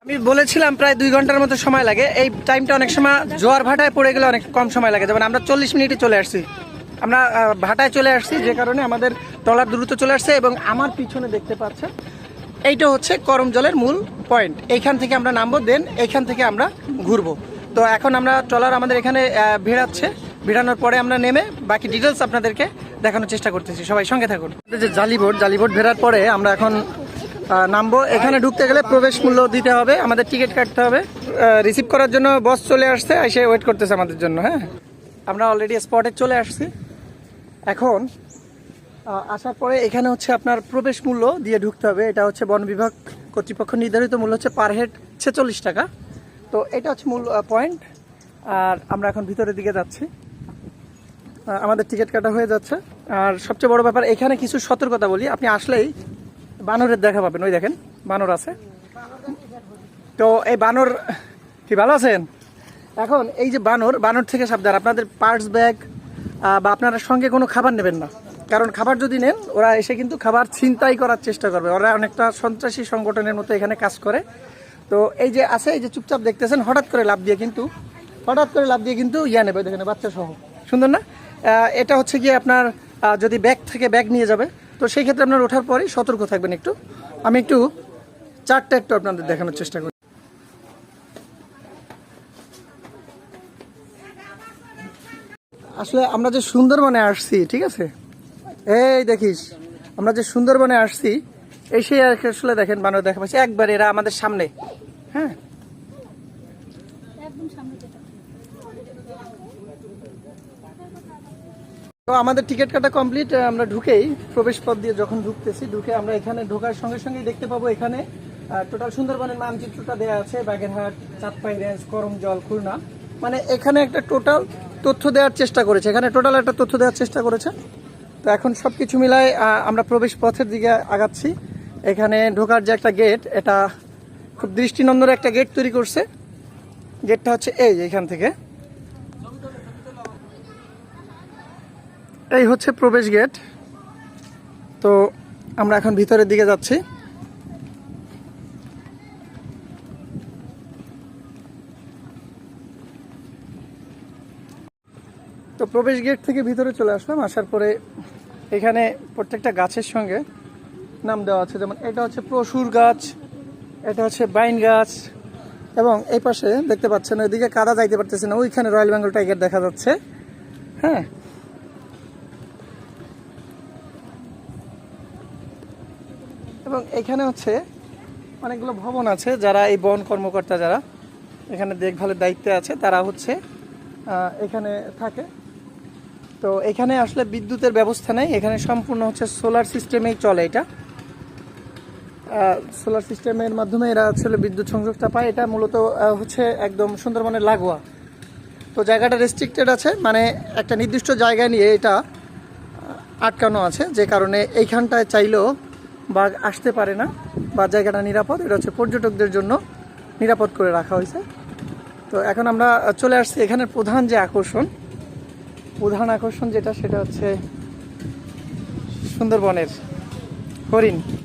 আমি বলেছিলাম প্রায় 2 ঘন্টার মতো সময় লাগে। এই টাইমটা অনেক সময় জোয়ার ভাটায় পড়ে গেলে অনেক কম সময় লাগে, যেমন আমরা 40 মিনিটে চলে আসছি। আমরা ভাটায় চলে আসছি, যে কারণে আমাদের ট্রলার দ্রুত চলে আসছে। এবং আমার পিছনে দেখতে পাচ্ছেন এইটা হচ্ছে করমজলের মূল পয়েন্ট। এইখান থেকে আমরা নামবো, দেন এইখান থেকে আমরা ঘুরবো। তো এখন আমরা ট্রলার আমাদের এখানে ভিড়াচ্ছে, ভিড়ানোর পরে আমরা নেমে বাকি ডিটেলস আপনাদেরকে দেখানোর চেষ্টা করতেছি। সবাই সঙ্গে থাকুন। যে জালিবোট ভেড়ার পরে আমরা এখন নামবো। এখানে ঢুকতে গেলে প্রবেশ মূল্য দিতে হবে, আমাদের টিকিট কাটতে হবে। রিসিভ করার জন্য বস চলে আসছে, এসে ওয়েট করতেছে আমাদের জন্য। হ্যাঁ, আমরা অলরেডি স্পটে চলে আসছি। এখন আসার পরে এখানে হচ্ছে আপনার প্রবেশ মূল্য দিয়ে ঢুকতে হবে। এটা হচ্ছে বন বিভাগ কর্তৃপক্ষ নির্ধারিত মূল্য হচ্ছে পার হেড 46 টাকা। তো এটা হচ্ছে মূল পয়েন্ট। আর আমরা এখন ভিতরের দিকে যাচ্ছি, আমাদের টিকিট কাটা হয়ে যাচ্ছে। আর সবচেয়ে বড় ব্যাপার, এখানে কিছু সতর্কতা বলি। আপনি আসলেই বানরের দেখা পাবেন, ওই দেখেন বানর আছে। তো এই বানর, কি ভালো আছেন? এখন এই যে বানর থেকে সাবধান। আপনাদের পার্স ব্যাগ বা আপনারা সঙ্গে কোনো খাবার নেবেন না, কারণ খাবার যদি নেন ওরা এসে কিন্তু খাবার ছিনতাই করার চেষ্টা করবে। ওরা অনেকটা সন্ত্রাসী সংগঠনের মতো এখানে কাজ করে। তো এই যে আছে, এই যে চুপচাপ দেখতেছেন, হঠাৎ করে লাফ দিয়ে কিন্তু নেবে, দেখেন বাচ্চা সহ, সুন্দর না? এটা হচ্ছে গিয়ে আপনার যদি ব্যাগ থেকে ব্যাগ নিয়ে যাবে, তো সেই ক্ষেত্রে আপনার ওঠার পরেই সতর্ক থাকবেন একটু। আমি একটু চারটা একটু আপনাদের দেখানোর চেষ্টা করি। আসলে আমরা যে সুন্দরবনে আসছি, ঠিক আছে, এই দেখিস আমরা যে সুন্দরবনে আসছি, এই সেই আসলে দেখেন বানর দেখা পাচ্ছি একবার, এরা আমাদের সামনে। হ্যাঁ, তো আমাদের টিকিট কাটা কমপ্লিট। আমরা ঢুকেই প্রবেশ পথ দিয়ে যখন ঢুকে আমরা এখানে ঢোকার সঙ্গে সঙ্গে দেখতে পাবো এখানে টোটাল সুন্দরবনের মানচিত্রটা দেওয়া আছে। বাগেরহাট, চাঁদপাই রেঞ্জ, করমজল, খুলনা, মানে এখানে একটা টোটাল তথ্য দেওয়ার চেষ্টা করেছে। তো এখন সবকিছু মিলায় আমরা প্রবেশ পথের দিকে আগাচ্ছি। এখানে ঢোকার যে একটা গেট, এটা খুব দৃষ্টিনন্দন একটা গেট তৈরি করছে। গেটটা হচ্ছে এই এখান থেকে, এই হচ্ছে প্রবেশ গেট। তো আমরা এখন ভিতরের দিকে যাচ্ছি। তো প্রবেশ গেট থেকে ভিতরে চলে আসলাম। আসার পরে এখানে প্রত্যেকটা গাছের সঙ্গে নাম দেওয়া আছে, যেমন এটা হচ্ছে প্রসূর গাছ, এটা হচ্ছে বাইন গাছ, এবং এই পাশে দেখতে পাচ্ছেন ওইদিকে কাদা যাইতে পারতেছে না, ওইখানে রয়্যাল বেঙ্গল টাইগার দেখা যাচ্ছে। হ্যাঁ, এবং এখানে হচ্ছে অনেকগুলো ভবন আছে। যারা এই বন কর্মকর্তা, যারা এখানে দেখভালের দায়িত্বে আছে, তারা হচ্ছে এখানে থাকে। তো এখানে আসলে বিদ্যুতের ব্যবস্থা নেই, এখানে সম্পূর্ণ হচ্ছে সোলার সিস্টেমেই চলে। এটা সোলার সিস্টেমের মাধ্যমে এরা আসলে বিদ্যুৎ সংযোগটা পায়। এটা মূলত হচ্ছে একদম সুন্দরবনের লাগোয়া। তো জায়গাটা রেস্ট্রিক্টেড আছে, মানে একটা নির্দিষ্ট জায়গায় নিয়ে এটা আটকানো আছে, যে কারণে এইখানটায় চাইলেও বাঘ আসতে পারে না, বা জায়গাটা নিরাপদ। এটা হচ্ছে পর্যটকদের জন্য নিরাপদ করে রাখা হয়েছে। তো এখন আমরা চলে আসছি এখানের প্রধান আকর্ষণ যেটা, সেটা হচ্ছে সুন্দরবনের হরিণ।